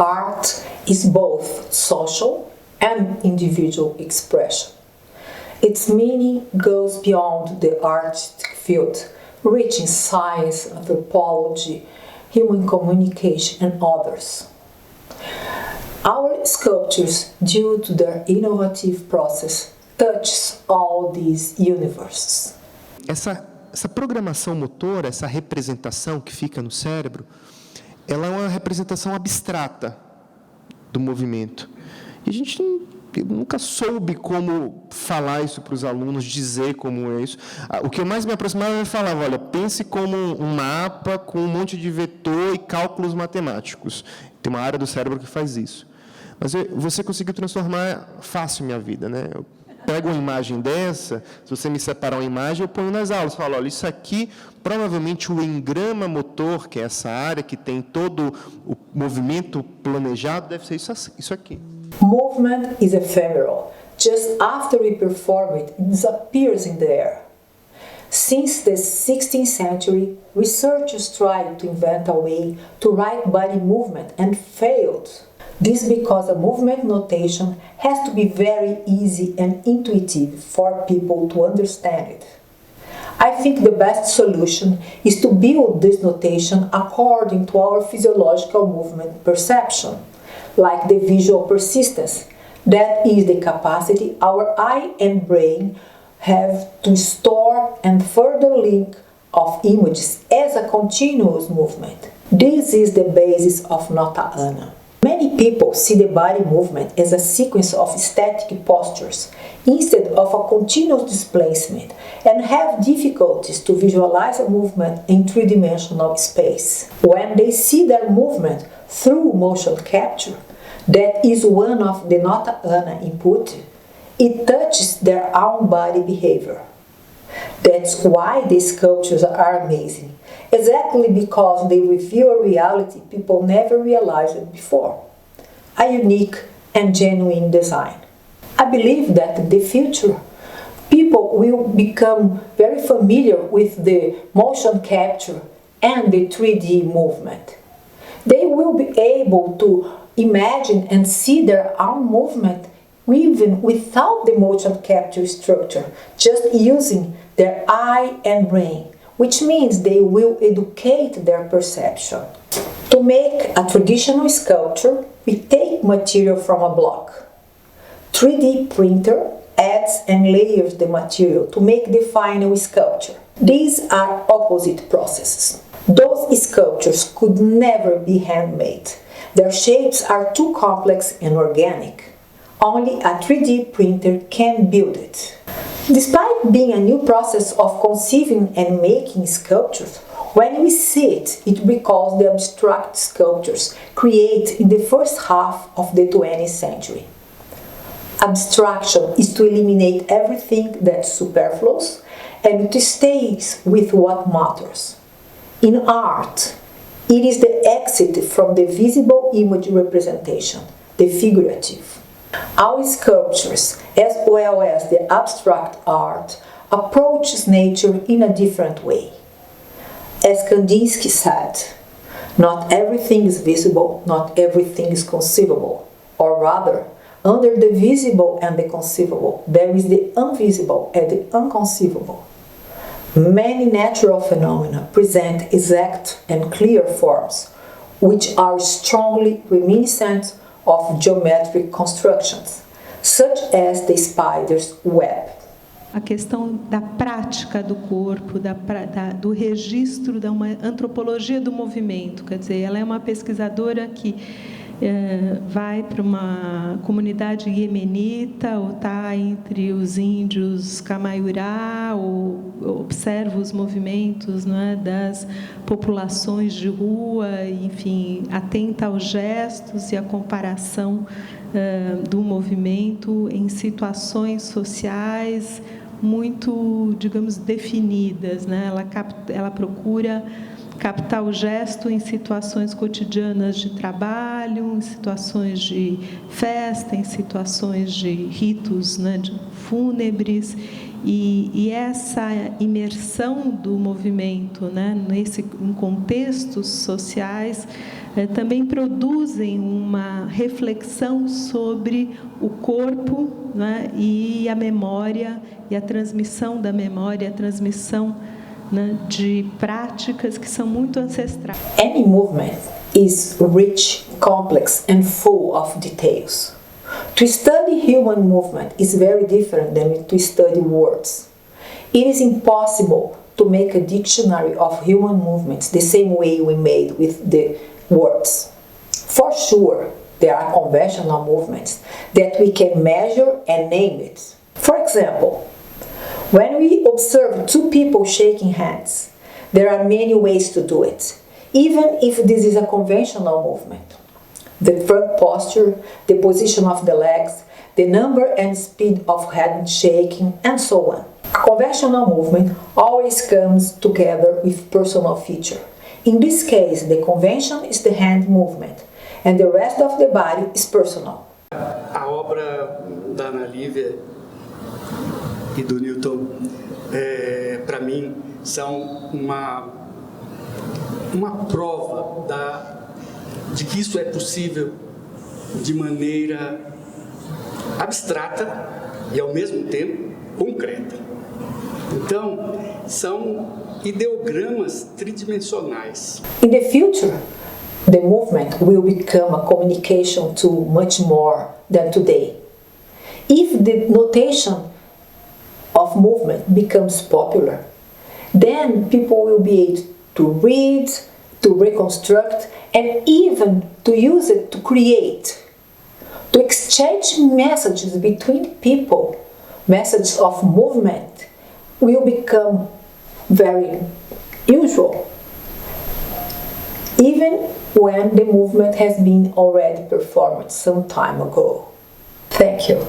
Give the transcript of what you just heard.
Art is both social and individual expression. Its meaning goes beyond the artistic field, reaching science, anthropology, human communication, and others. Our sculptures, due to their innovative process, touch all these universes. Essa programação motora, essa representação que fica no cérebro, ela é uma representação abstrata do movimento. E a gente nunca soube como falar isso para os alunos, dizer como é isso. O que eu mais me aproximava, eu falava, olha, pense como um mapa com um monte de vetor e cálculos matemáticos. Tem uma área do cérebro que faz isso. Mas você conseguiu transformar fácil minha vida, né? Eu pego uma imagem dessa, se você me separar uma imagem, eu ponho nas aulas, falo, olha, isso aqui, provavelmente o engrama motor, que é essa área que tem todo o movimento planejado, deve ser isso aqui. Movement is ephemeral. Just after we perform it, it disappears in the air. Since the 16th century, researchers tried to invent a way to write body movement and failed. This because a movement notation has to be very easy and intuitive for people to understand it. I think the best solution is to build this notation according to our physiological movement perception, like the visual persistence, that is the capacity our eye and brain have to store and further link of images as a continuous movement. This is the basis of nota-anna. Many people see the body movement as a sequence of static postures instead of a continuous displacement and have difficulties to visualize a movement in three-dimensional space. When they see their movement through motion capture, that is one of the nota-anna input, it touches their own body behavior. That's why the sculptures are amazing. Exactly because they reveal a reality people never realized before. A unique and genuine design. I believe that in the future, people will become very familiar with the motion capture and the 3D movement. They will be able to imagine and see their own movement even without the motion capture structure, just using their eye and brain, which means they will educate their perception. To make a traditional sculpture, we take material from a block. 3D printer adds and layers the material to make the final sculpture. These are opposite processes. Those sculptures could never be handmade. Their shapes are too complex and organic. Only a 3D printer can build it. Despite being a new process of conceiving and making sculptures, when we see it, it recalls the abstract sculptures created in the first half of the 20th century. Abstraction is to eliminate everything that's superfluous and to stay with what matters. In art, it is the exit from the visible image representation, the figurative. Our sculptures, as well as the abstract art, approaches nature in a different way. As Kandinsky said, not everything is visible, not everything is conceivable. Or rather, under the visible and the conceivable, there is the invisible and the inconceivable. Many natural phenomena present exact and clear forms, which are strongly reminiscent of geometric constructions, such as the spider's web. A questão da prática do corpo, do registro, da uma antropologia do movimento. Quer dizer, ela é uma pesquisadora que vai para uma comunidade iemenita ou está entre os índios Camaiurá, ou observa os movimentos, não é, das populações de rua, enfim, atenta aos gestos e à comparação do movimento em situações sociais muito, digamos, definidas, né? Ela procura captar o gesto em situações cotidianas de trabalho, em situações de festa, em situações de ritos, né, de fúnebres, e essa imersão do movimento, né, em contextos sociais também produzem uma reflexão sobre o corpo, né, e a memória, e a transmissão da memória, a transmissão, né, de práticas que são muito ancestrais. Any movement is rich, complex and full of details. To study human movement is very different than to study words. It is impossible to make a dictionary of human movements the same way we made with the words. For sure, there are conventional movements that we can measure and name it. For example, when we observe two people shaking hands, there are many ways to do it, even if this is a conventional movement. The front posture, the position of the legs, the number and speed of hand shaking, and so on. A conventional movement always comes together with personal feature. In this case, the convention is the hand movement, and the rest of the body is personal. A obra da Analivia e do Nilton, para mim, são uma prova de que isso é possível de maneira abstrata e, ao mesmo tempo, concreta. Então, são ideogramas tridimensionais. In the future, the movement will become a communication tool much more than today. If the notation of movement becomes popular, then people will be able to read, to reconstruct, and even to use it to create, to exchange messages between people. Messages of movement will become very usual, even when the movement has been already performed some time ago. Thank you.